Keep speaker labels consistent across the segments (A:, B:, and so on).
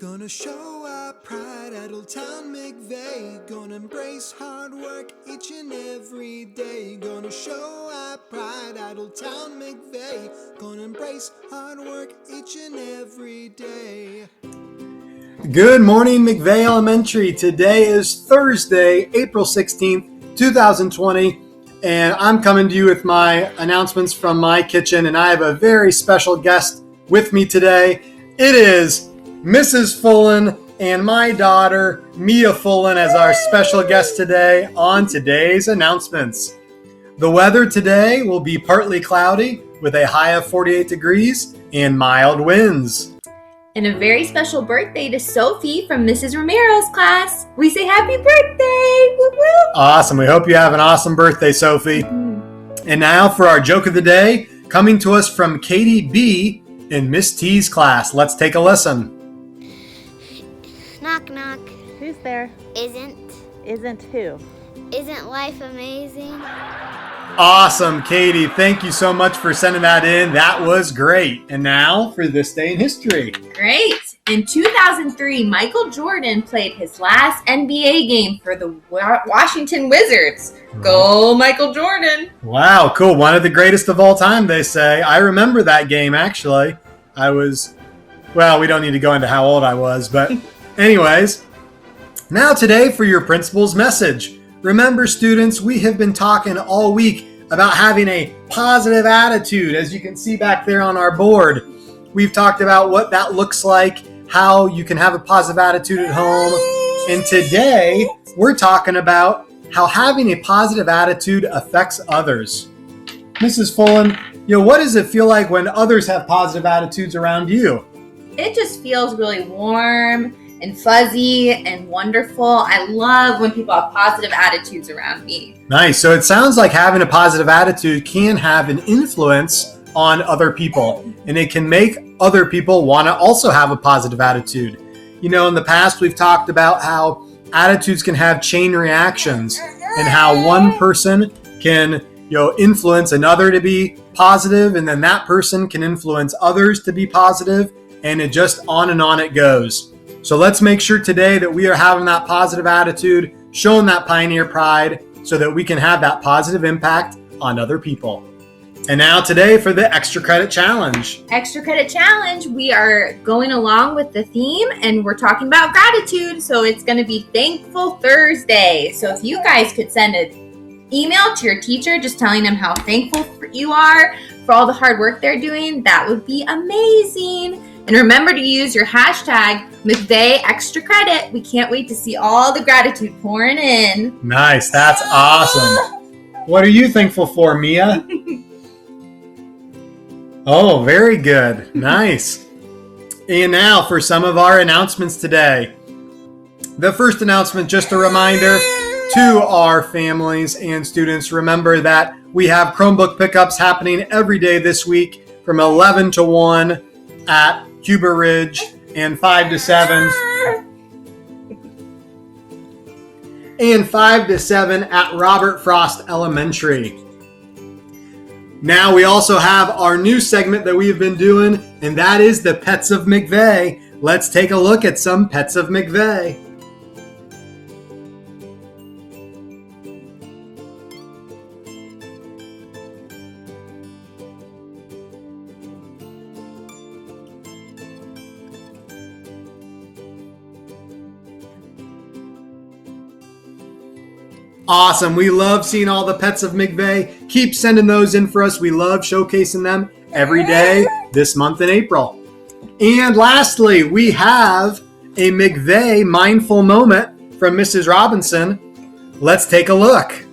A: Gonna show our pride at Old Town McVeigh. Gonna embrace hard work each and every day. Gonna show our pride at Old Town McVeigh. Gonna embrace hard work each and every day. Good morning, McVay Elementary. Today is Thursday, April 16th, 2020, and I'm coming to you with my announcements from my kitchen, and I have a very special guest with me today. It is Mrs. Fullen and my daughter, Mia Fullen, as our special guest today on today's announcements. The weather today will be partly cloudy with a high of 48 degrees and mild winds.
B: And a very special birthday to Sophie from Mrs. Romero's class. We say happy birthday! Woo woo!
A: Awesome. We hope you have an awesome birthday, Sophie. And now for our joke of the day, coming to us from Katie B. in Miss T's class. Let's take a listen.
C: Knock, knock.
D: Who's there?
C: Isn't
D: who?
C: Isn't life amazing?
A: Awesome, Katie. Thank you so much for sending that in. That was great. And now for this day in history.
B: Great! In 2003, Michael Jordan played his last NBA game for the Washington Wizards. Go, Michael Jordan!
A: Wow, cool. One of the greatest of all time, they say. I remember that game, actually. We don't need to go into how old I was, but anyways. Now today for your principal's message. Remember, students, we have been talking all week about having a positive attitude, as you can see back there on our board. We've talked about what that looks like, how you can have a positive attitude at home. And today, we're talking about how having a positive attitude affects others. Mrs. Fullen, what does it feel like when others have positive attitudes around you?
B: It just feels really warm and fuzzy and wonderful. I love when people have positive attitudes around me.
A: Nice. So it sounds like having a positive attitude can have an influence on other people, and it can make other people want to also have a positive attitude. In the past, we've talked about how attitudes can have chain reactions and how one person can influence another to be positive, and then that person can influence others to be positive, and it just on and on it goes. So let's make sure today that we are having that positive attitude, showing that pioneer pride, so that we can have that positive impact on other people. And now today for the Extra Credit Challenge.
B: Extra Credit Challenge, we are going along with the theme and we're talking about gratitude. So it's going to be Thankful Thursday. So if you guys could send an email to your teacher just telling them how thankful you are for all the hard work they're doing, that would be amazing. And remember to use your hashtag McVay Extra Credit. We can't wait to see all the gratitude pouring in.
A: Nice. That's awesome. What are you thankful for, Mia? Oh, very good. Nice. And now for some of our announcements today. The first announcement, just a reminder to our families and students. Remember that we have Chromebook Pickups happening every day this week from 11 to 1 at Huber Ridge and 5 to 7. And 5 to 7 at Robert Frost Elementary. Now we also have our new segment that we have been doing, and that is the Pets of McVeigh. Let's take a look at some Pets of McVeigh. Awesome. We love seeing all the Pets of McVeigh. Keep sending those in for us. We love showcasing them every day this month in April. And lastly, we have a McVeigh Mindful Moment from Mrs. Robinson. Let's take a look.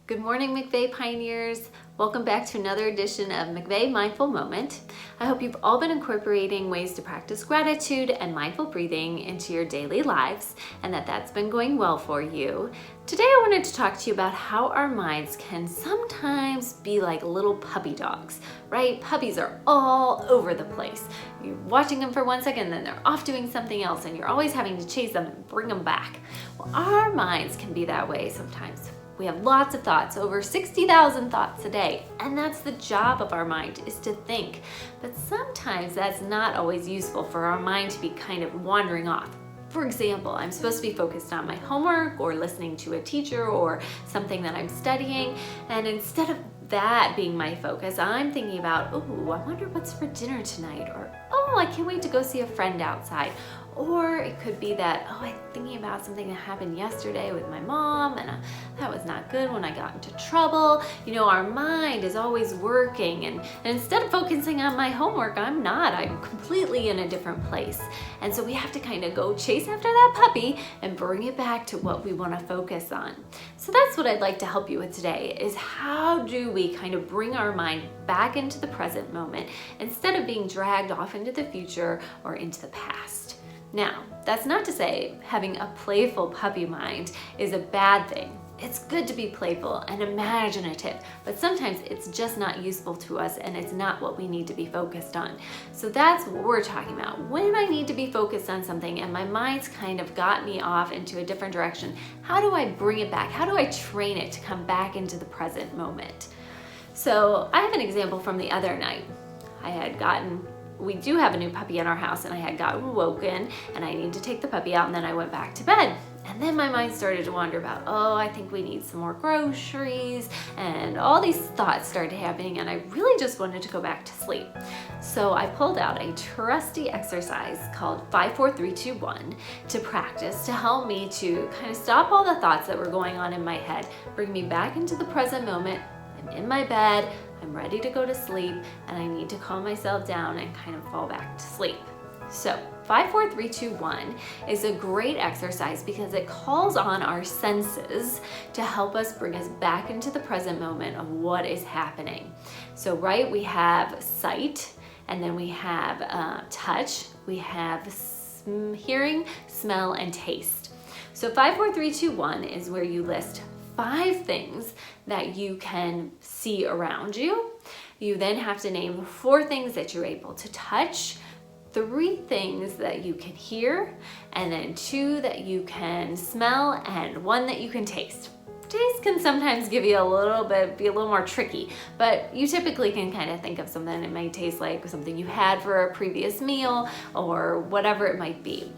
D: Good morning, McVeigh Pioneers. Welcome back to another edition of McVeigh Mindful Moment. I hope you've all been incorporating ways to practice gratitude and mindful breathing into your daily lives, and that's been going well for you. Today I wanted to talk to you about how our minds can sometimes be like little puppy dogs, right? Puppies are all over the place. You're watching them for 1 second, then they're off doing something else, and you're always having to chase them and bring them back. Well, our minds can be that way sometimes. We have lots of thoughts, over 60,000 thoughts a day, and that's the job of our mind, is to think. But sometimes that's not always useful for our mind to be kind of wandering off. For example, I'm supposed to be focused on my homework or listening to a teacher or something that I'm studying, and instead of that being my focus, I'm thinking about, oh, I wonder what's for dinner tonight, or oh, I can't wait to go see a friend outside. Or it could be that, oh, I'm thinking about something that happened yesterday with my mom, and that was not good when I got into trouble. You know, our mind is always working, and instead of focusing on my homework, I'm completely in a different place. And so we have to kind of go chase after that puppy and bring it back to what we want to focus on. So that's what I'd like to help you with today, is how do we kind of bring our mind back into the present moment instead of being dragged off into the future or into the past. Now, that's not to say having a playful puppy mind is a bad thing. It's good to be playful and imaginative, but sometimes it's just not useful to us and it's not what we need to be focused on. So that's what we're talking about. When I need to be focused on something and my mind's kind of got me off into a different direction, how do I bring it back? How do I train it to come back into the present moment? So I have an example from the other night. We do have a new puppy in our house, and I had gotten woken and I needed to take the puppy out, and then I went back to bed. And then my mind started to wander about, oh, I think we need some more groceries, and all these thoughts started happening, and I really just wanted to go back to sleep. So I pulled out a trusty exercise called 5, 4, 3, 2, 1 to practice, to help me to kind of stop all the thoughts that were going on in my head, bring me back into the present moment. I'm in my bed, I'm ready to go to sleep, and I need to calm myself down and kind of fall back to sleep. So 5, 4, 3, 2, 1 is a great exercise because it calls on our senses to help us bring us back into the present moment of what is happening. So right, we have sight, and then we have touch, we have hearing, smell, and taste. So 5, 4, 3, 2, 1 is where you list 5 things that you can see around you. You then have to name 4 things that you're able to touch, 3 things that you can hear, and then 2 that you can smell, and 1 that you can taste. Taste can sometimes give you be a little more tricky, but you typically can kind of think of something that might taste like something you had for a previous meal or whatever it might be.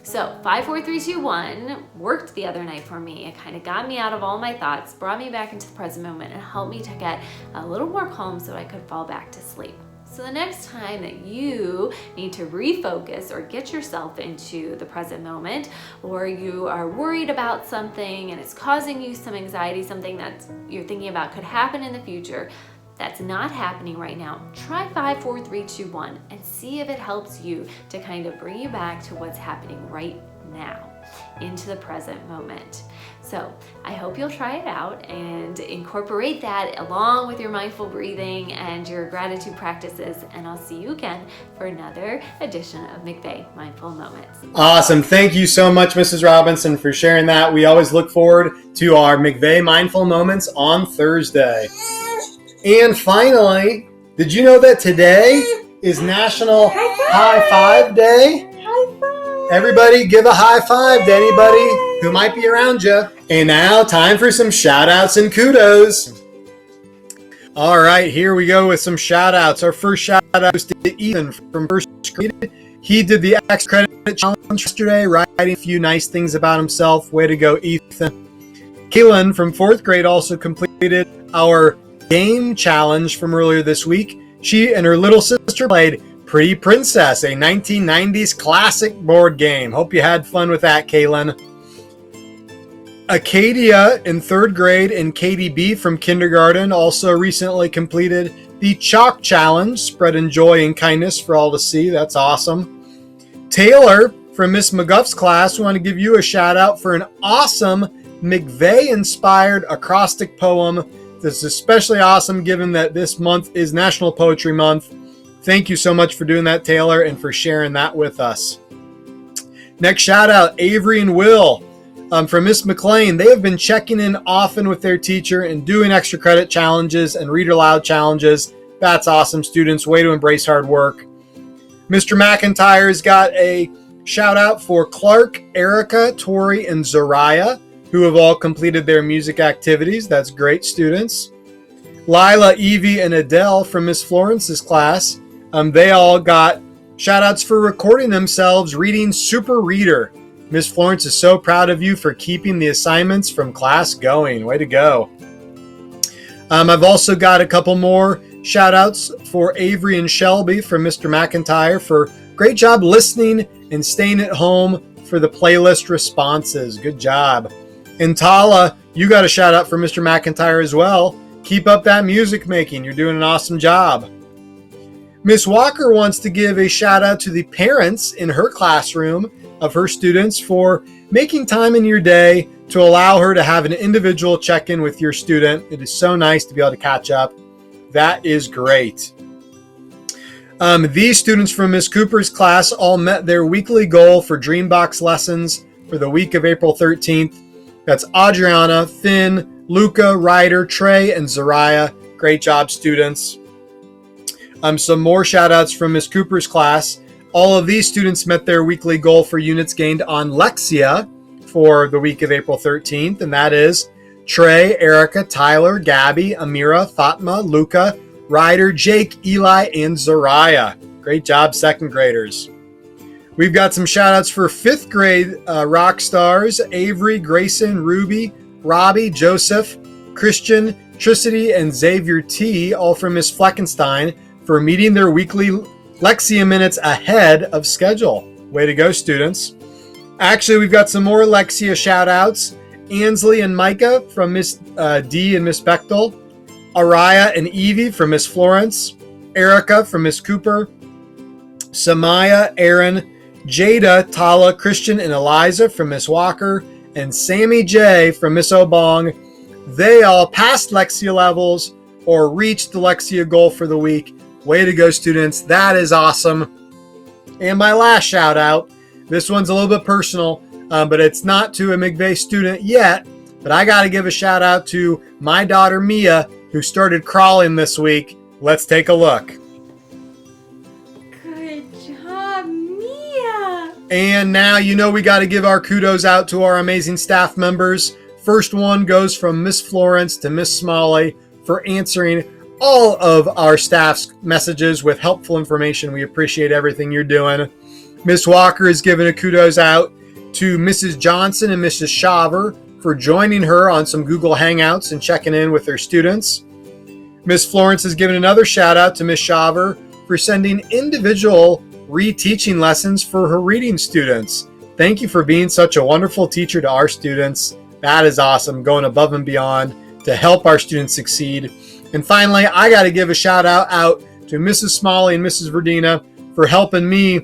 D: So 5, 4, 3, 2, 1 worked the other night for me. It kind of got me out of all my thoughts, brought me back into the present moment, and helped me to get a little more calm so I could fall back to sleep. So the next time that you need to refocus or get yourself into the present moment, or you are worried about something and it's causing you some anxiety, something that you're thinking about could happen in the future, that's not happening right now, try 5, 4, 3, 2, 1 and see if it helps you to kind of bring you back to what's happening right now, into the present moment. So I hope you'll try it out and incorporate that along with your mindful breathing and your gratitude practices, and I'll see you again for another edition of McVay Mindful Moments.
E: Awesome. Thank you so much, Mrs. Robinson, for sharing that. We always look forward to our McVay Mindful Moments on Thursday. And finally, did you know that today is National High Five Day?
B: High five!
E: Everybody give a high five to anybody who might be around you. And now, time for some shout-outs and kudos. All right, here we go with some shout-outs. Our first shout-out is to Ethan from first grade. He did the X Credit Challenge yesterday, writing a few nice things about himself. Way to go, Ethan. Keelan from fourth grade also completed our game challenge from earlier this week. She and her little sister played Pretty Princess, a 1990s classic board game. Hope you had fun with that, Kaylin. Acadia in third grade and Katie B from kindergarten also recently completed the Chalk Challenge, spreading joy and kindness for all to see. That's awesome. Taylor from Miss McGuff's class, we want to give you a shout out for an awesome McVeigh-inspired acrostic poem. This is especially awesome given that this month is National Poetry Month. Thank you so much for doing that, Taylor, and for sharing that with us. Next shout out, Avery and Will from Miss McLean. They have been checking in often with their teacher and doing extra credit challenges and read aloud challenges. That's awesome, students. Way to embrace hard work. Mr. McIntyre's got a shout out for Clark, Erica, Tori, and Zariah who have all completed their music activities. That's great, students. Lila, Evie, and Adele from Miss Florence's class, they all got shout outs for recording themselves reading Super Reader. Miss Florence is so proud of you for keeping the assignments from class going. Way to go. I've also got a couple more shout outs for Avery and Shelby from Mr. McIntyre for great job listening and staying at home for the playlist responses. Good job. And Tala, you got a shout out for Mr. McIntyre as well. Keep up that music making. You're doing an awesome job. Miss Walker wants to give a shout out to the parents in her classroom of her students for making time in your day to allow her to have an individual check-in with your student. It is so nice to be able to catch up. That is great. These students from Miss Cooper's class all met their weekly goal for Dreambox lessons for the week of April 13th. That's Adriana, Finn, Luca, Ryder, Trey, and Zariah. Great job, students. Some more shout outs from Miss Cooper's class. All of these students met their weekly goal for units gained on Lexia for the week of April 13th, and that is Trey, Erica, Tyler, Gabby, Amira, Fatma, Luca, Ryder, Jake, Eli, and Zariah. Great job, second graders. We've got some shout outs for fifth grade rock stars, Avery, Grayson, Ruby, Robbie, Joseph, Christian, Tricity, and Xavier T, all from Miss Fleckenstein, for meeting their weekly Lexia minutes ahead of schedule. Way to go, students. Actually, we've got some more Lexia shout outs. Ansley and Micah from Miss D and Miss Bechtel, Araya and Evie from Miss Florence, Erica from Miss Cooper, Samaya, Aaron, Jada, Tala, Christian, and Eliza from Miss Walker, and Sammy J from Miss Obong. They all passed Lexia levels or reached the Lexia goal for the week. Way to go, students. That is awesome. And my last shout out, this one's a little bit personal, but it's not to a McVeigh student yet, but I got to give a shout out to my daughter Mia, who started crawling this week. Let's take a look.
B: Good job, Mia.
E: And now you know we got to give our kudos out to our amazing staff members. First one goes from Miss Florence to Miss Smalley for answering all of our staff's messages with helpful information. We appreciate everything you're doing. Miss Walker is giving a kudos out to Mrs. Johnson and Mrs. Shaver for joining her on some Google Hangouts and checking in with their students. Miss Florence is giving another shout out to Miss Shaver for sending individual reteaching lessons for her reading students. Thank you for being such a wonderful teacher to our students. That is awesome, going above and beyond to help our students succeed. And finally, I got to give a shout out to Mrs. Smalley and Mrs. Verdina for helping me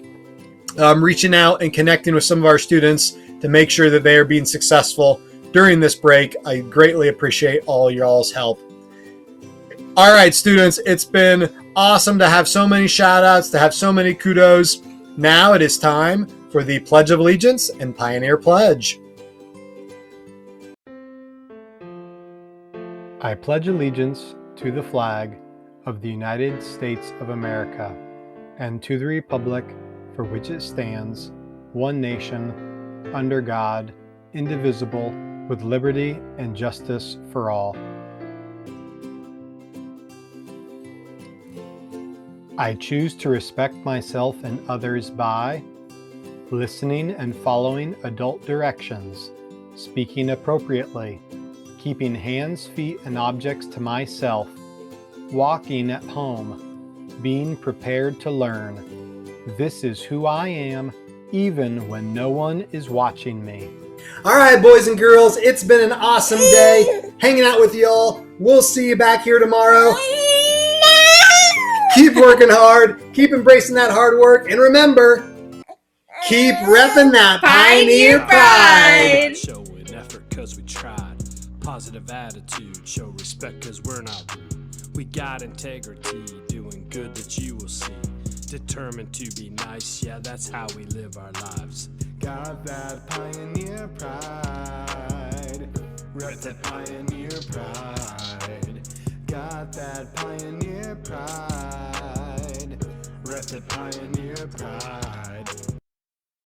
E: reaching out and connecting with some of our students to make sure that they are being successful during this break. I greatly appreciate all y'all's help. All right, students, it's been awesome to have so many shout outs, to have so many kudos. Now it is time for the Pledge of Allegiance and Pioneer Pledge. I pledge allegiance to the flag of the United States of America and to the republic for which it stands, one nation, under God, indivisible, with liberty and justice for all. I choose to respect myself and others by listening and following adult directions, speaking appropriately, keeping hands, feet, and objects to myself, walking at home, being prepared to learn. This is who I am, even when no one is watching me. All right, boys and girls, it's been an awesome day hanging out with y'all. We'll see you back here tomorrow. Keep working hard, keep embracing that hard work, and remember, keep repping that Pioneer Pride.
F: Showing effort cause we tried. Positive attitude, show respect cause we're not rude. We got integrity, doing good that you will see. Determined to be nice, yeah, that's how we live our lives.
A: Got that Pioneer Pride. Rep that Pioneer Pride. Got that Pioneer Pride. Rep that Pioneer Pride.